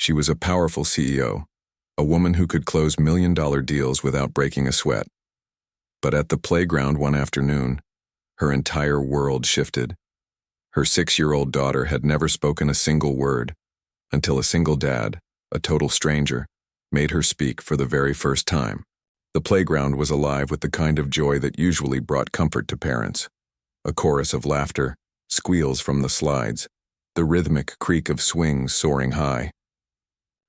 She was a powerful CEO, a woman who could close million-dollar deals without breaking a sweat. But at the playground one afternoon, her entire world shifted. Her 6-year-old daughter had never spoken a single word until a single dad, a total stranger, made her speak for the very first time. The playground was alive with the kind of joy that usually brought comfort to parents. A chorus of laughter, squeals from the slides, the rhythmic creak of swings soaring high.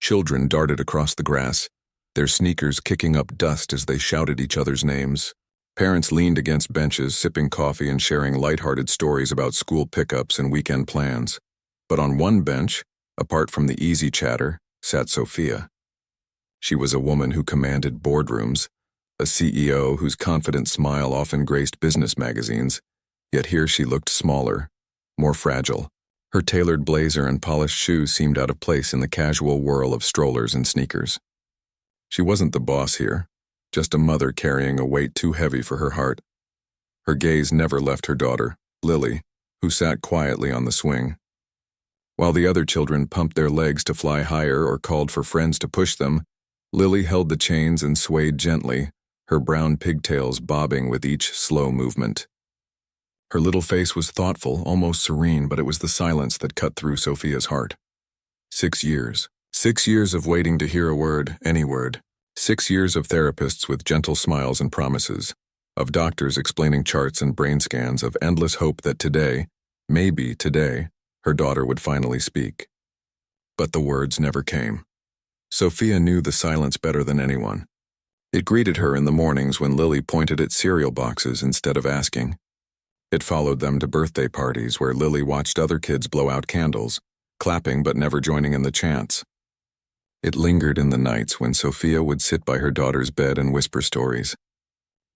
Children darted across the grass, their sneakers kicking up dust as they shouted each other's names. Parents leaned against benches, sipping coffee and sharing lighthearted stories about school pickups and weekend plans. But on one bench, apart from the easy chatter, sat Sophia. She was a woman who commanded boardrooms, a CEO whose confident smile often graced business magazines, yet here she looked smaller, more fragile. Her tailored blazer and polished shoes seemed out of place in the casual whirl of strollers and sneakers. She wasn't the boss here, just a mother carrying a weight too heavy for her heart. Her gaze never left her daughter, Lily, who sat quietly on the swing. While the other children pumped their legs to fly higher or called for friends to push them, Lily held the chains and swayed gently, her brown pigtails bobbing with each slow movement. Her little face was thoughtful, almost serene, but it was the silence that cut through Sophia's heart. 6 years. 6 years of waiting to hear a word, any word. 6 years of therapists with gentle smiles and promises, of doctors explaining charts and brain scans, of endless hope that today, maybe today, her daughter would finally speak. But the words never came. Sophia knew the silence better than anyone. It greeted her in the mornings when Lily pointed at cereal boxes instead of asking. It followed them to birthday parties where Lily watched other kids blow out candles, clapping but never joining in the chants. It lingered in the nights when Sophia would sit by her daughter's bed and whisper stories,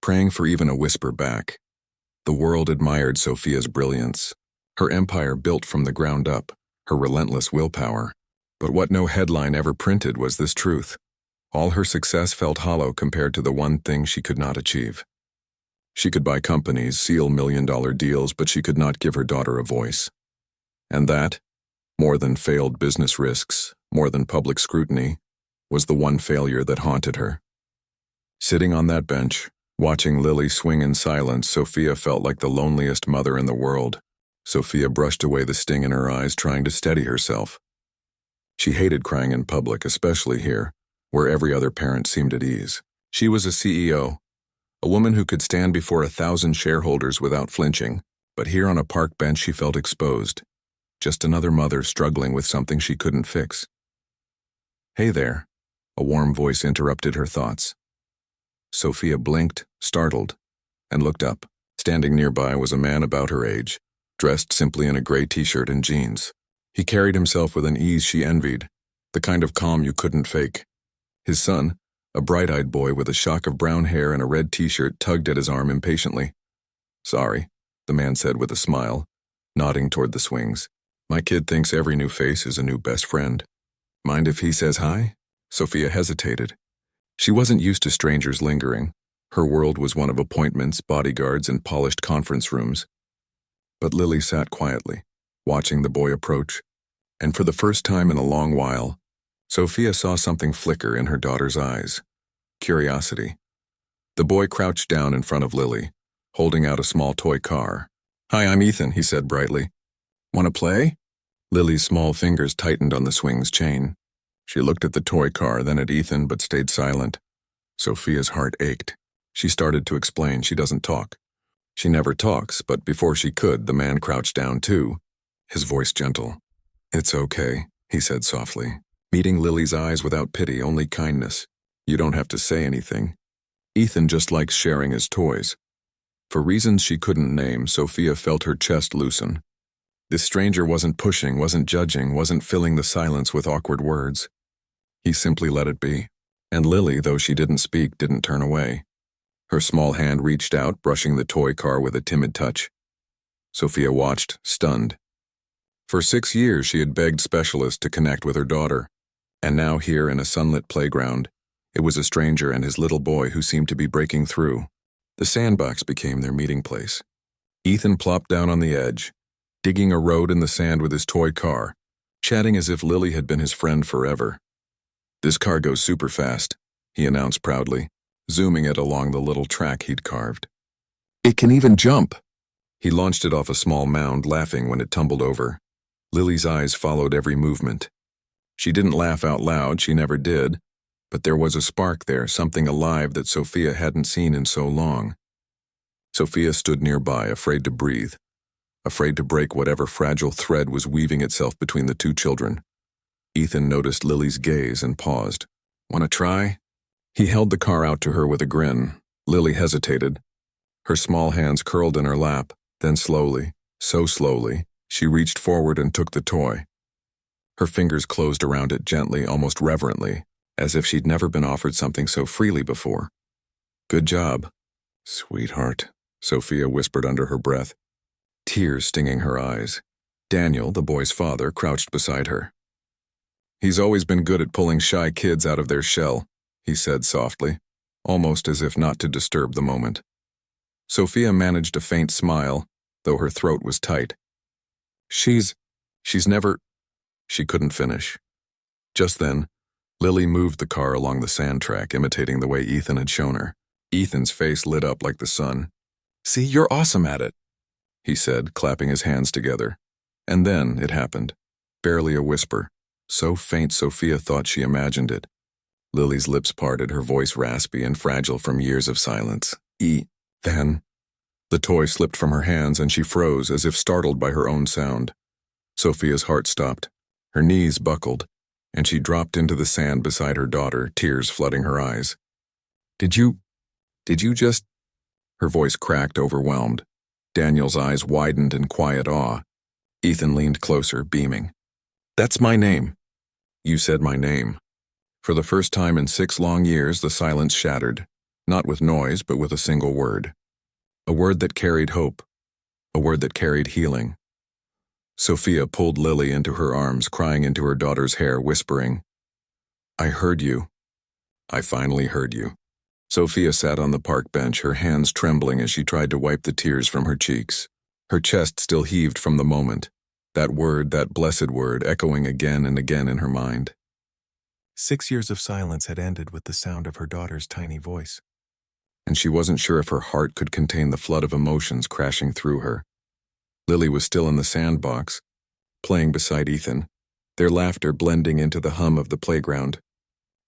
praying for even a whisper back. The world admired Sophia's brilliance, her empire built from the ground up, her relentless willpower. But what no headline ever printed was this truth. All her success felt hollow compared to the one thing she could not achieve. She could buy companies, seal million-dollar deals, but she could not give her daughter a voice. And that, more than failed business risks, more than public scrutiny, was the one failure that haunted her. Sitting on that bench, watching Lily swing in silence, Sophia felt like the loneliest mother in the world. Sophia brushed away the sting in her eyes, trying to steady herself. She hated crying in public, especially here, where every other parent seemed at ease. She was a CEO, a woman who could stand before 1,000 shareholders without flinching, but here on a park bench she felt exposed. Just another mother struggling with something she couldn't fix. "Hey there," a warm voice interrupted her thoughts. Sophia blinked, startled, and looked up. Standing nearby was a man about her age, dressed simply in a gray t-shirt and jeans. He carried himself with an ease she envied, the kind of calm you couldn't fake. His son, a bright-eyed boy with a shock of brown hair and a red t-shirt, tugged at his arm impatiently. "Sorry," the man said with a smile, nodding toward the swings. "My kid thinks every new face is a new best friend. Mind if he says hi?" Sophia hesitated. She wasn't used to strangers lingering. Her world was one of appointments, bodyguards, and polished conference rooms. But Lily sat quietly, watching the boy approach. And for the first time in a long while, Sophia saw something flicker in her daughter's eyes. Curiosity. The boy crouched down in front of Lily, holding out a small toy car. "Hi, I'm Ethan," he said brightly. "Want to play?" Lily's small fingers tightened on the swing's chain. She looked at the toy car, then at Ethan, but stayed silent. Sophia's heart ached. She started to explain. She doesn't talk. She never talks, but before she could, the man crouched down too, his voice gentle. "It's okay," he said softly, meeting Lily's eyes without pity, only kindness. "You don't have to say anything. Ethan just likes sharing his toys." For reasons she couldn't name, Sophia felt her chest loosen. This stranger wasn't pushing, wasn't judging, wasn't filling the silence with awkward words. He simply let it be. And Lily, though she didn't speak, didn't turn away. Her small hand reached out, brushing the toy car with a timid touch. Sophia watched, stunned. For 6 years she had begged specialists to connect with her daughter, and now here in a sunlit playground, it was a stranger and his little boy who seemed to be breaking through. The sandbox became their meeting place. Ethan plopped down on the edge, digging a road in the sand with his toy car, chatting as if Lily had been his friend forever. "This car goes super fast," he announced proudly, zooming it along the little track he'd carved. "It can even jump." He launched it off a small mound, laughing when it tumbled over. Lily's eyes followed every movement. She didn't laugh out loud, she never did, but there was a spark there, something alive that Sophia hadn't seen in so long. Sophia stood nearby, afraid to breathe, afraid to break whatever fragile thread was weaving itself between the two children. Ethan noticed Lily's gaze and paused. "Want to try?" He held the car out to her with a grin. Lily hesitated. Her small hands curled in her lap, then slowly, so slowly, she reached forward and took the toy. Her fingers closed around it gently, almost reverently, as if she'd never been offered something so freely before. "Good job, sweetheart," Sophia whispered under her breath, tears stinging her eyes. Daniel, the boy's father, crouched beside her. "He's always been good at pulling shy kids out of their shell," he said softly, almost as if not to disturb the moment. Sophia managed a faint smile, though her throat was tight. She's never... She couldn't finish. Just then, Lily moved the car along the sand track, imitating the way Ethan had shown her. Ethan's face lit up like the sun. "See, you're awesome at it," he said, clapping his hands together. And then it happened. Barely a whisper, so faint Sophia thought she imagined it. Lily's lips parted, her voice raspy and fragile from years of silence. Then, the toy slipped from her hands and she froze, as if startled by her own sound. Sophia's heart stopped. Her knees buckled, and she dropped into the sand beside her daughter, tears flooding her eyes. Did you just... Her voice cracked, overwhelmed. Daniel's eyes widened in quiet awe. Ethan leaned closer, beaming. "That's my name." "You said my name." For the first time in 6 long years, the silence shattered, not with noise, but with a single word. A word that carried hope. A word that carried healing. Sophia pulled Lily into her arms, crying into her daughter's hair, whispering, "I heard you. I finally heard you." Sophia sat on the park bench, her hands trembling as she tried to wipe the tears from her cheeks. Her chest still heaved from the moment, that word, that blessed word, echoing again and again in her mind. 6 years of silence had ended with the sound of her daughter's tiny voice, and she wasn't sure if her heart could contain the flood of emotions crashing through her. Lily was still in the sandbox, playing beside Ethan, their laughter blending into the hum of the playground.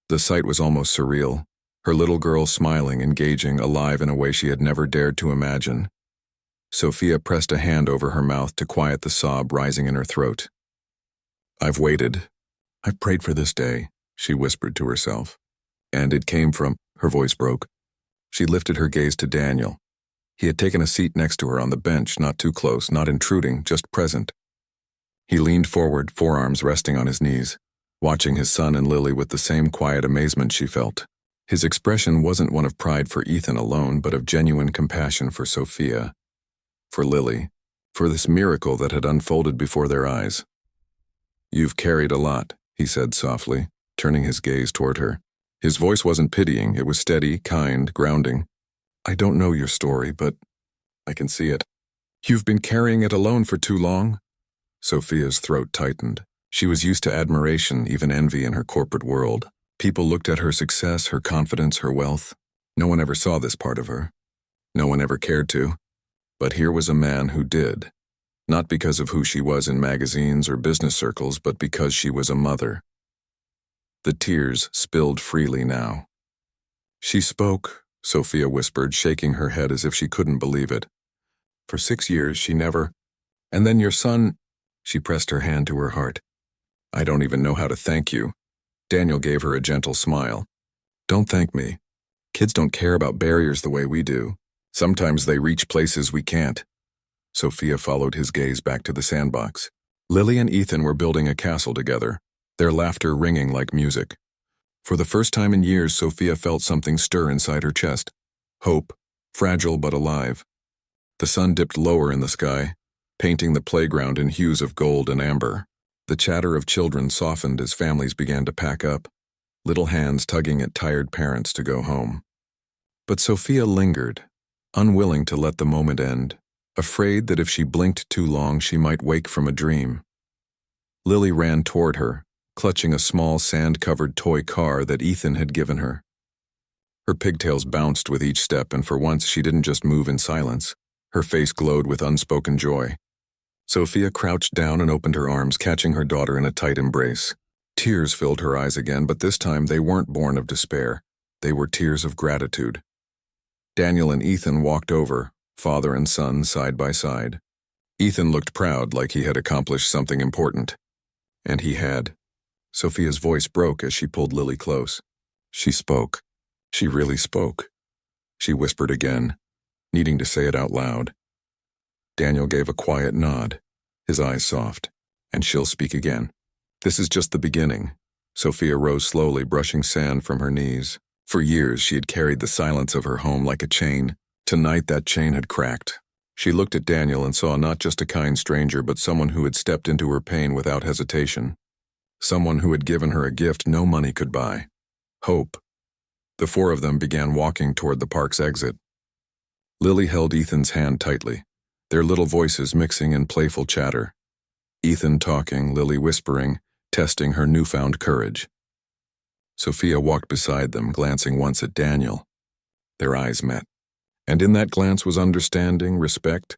The sight was almost surreal, her little girl smiling, engaging, alive in a way she had never dared to imagine. Sophia pressed a hand over her mouth to quiet the sob rising in her throat. "I've waited. I've prayed for this day," she whispered to herself. "And it came from..." Her voice broke. She lifted her gaze to Daniel. He had taken a seat next to her on the bench, not too close, not intruding, just present. He leaned forward, forearms resting on his knees, watching his son and Lily with the same quiet amazement she felt. His expression wasn't one of pride for Ethan alone, but of genuine compassion for Sophia, for Lily, for this miracle that had unfolded before their eyes. "You've carried a lot," he said softly, turning his gaze toward her. His voice wasn't pitying, it was steady, kind, grounding. "I don't know your story, but I can see it. You've been carrying it alone for too long." Sophia's throat tightened. She was used to admiration, even envy in her corporate world. People looked at her success, her confidence, her wealth. No one ever saw this part of her. No one ever cared to. But here was a man who did. Not because of who she was in magazines or business circles, but because she was a mother. The tears spilled freely now. "She spoke," Sophia whispered, shaking her head as if she couldn't believe it. "For 6 years she never... And then your son..." She pressed her hand to her heart. "I don't even know how to thank you." Daniel gave her a gentle smile. "Don't thank me. Kids don't care about barriers the way we do. Sometimes they reach places we can't." Sophia followed his gaze back to the sandbox. Lily and Ethan were building a castle together, their laughter ringing like music. For the first time in years, Sophia felt something stir inside her chest. Hope, fragile but alive. The sun dipped lower in the sky, painting the playground in hues of gold and amber. The chatter of children softened as families began to pack up, little hands tugging at tired parents to go home. But Sophia lingered, unwilling to let the moment end, afraid that if she blinked too long she might wake from a dream. Lily ran toward her, clutching a small sand-covered toy car that Ethan had given her. Her pigtails bounced with each step, and for once she didn't just move in silence. Her face glowed with unspoken joy. Sophia crouched down and opened her arms, catching her daughter in a tight embrace. Tears filled her eyes again, but this time they weren't born of despair. They were tears of gratitude. Daniel and Ethan walked over, father and son side by side. Ethan looked proud, like he had accomplished something important. And he had. Sophia's voice broke as she pulled Lily close. She spoke. She really spoke. She whispered again, needing to say it out loud. Daniel gave a quiet nod, his eyes soft. And she'll speak again. This is just the beginning. Sophia rose slowly, brushing sand from her knees. For years she had carried the silence of her home like a chain. Tonight that chain had cracked. She looked at Daniel and saw not just a kind stranger, but someone who had stepped into her pain without hesitation. Someone who had given her a gift no money could buy. Hope. The four of them began walking toward the park's exit. Lily held Ethan's hand tightly, their little voices mixing in playful chatter. Ethan talking, Lily whispering, testing her newfound courage. Sophia walked beside them, glancing once at Daniel. Their eyes met, and in that glance was understanding, respect,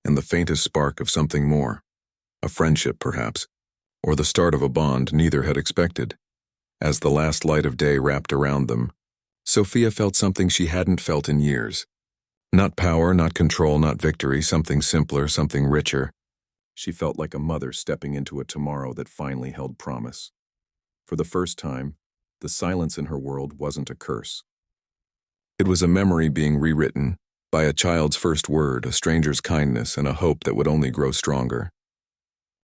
and the faintest spark of something more. A friendship, perhaps, or the start of a bond neither had expected. As the last light of day wrapped around them, Sophia felt something she hadn't felt in years. Not power, not control, not victory, something simpler, something richer. She felt like a mother stepping into a tomorrow that finally held promise. For the first time, the silence in her world wasn't a curse. It was a memory being rewritten by a child's first word, a stranger's kindness, and a hope that would only grow stronger.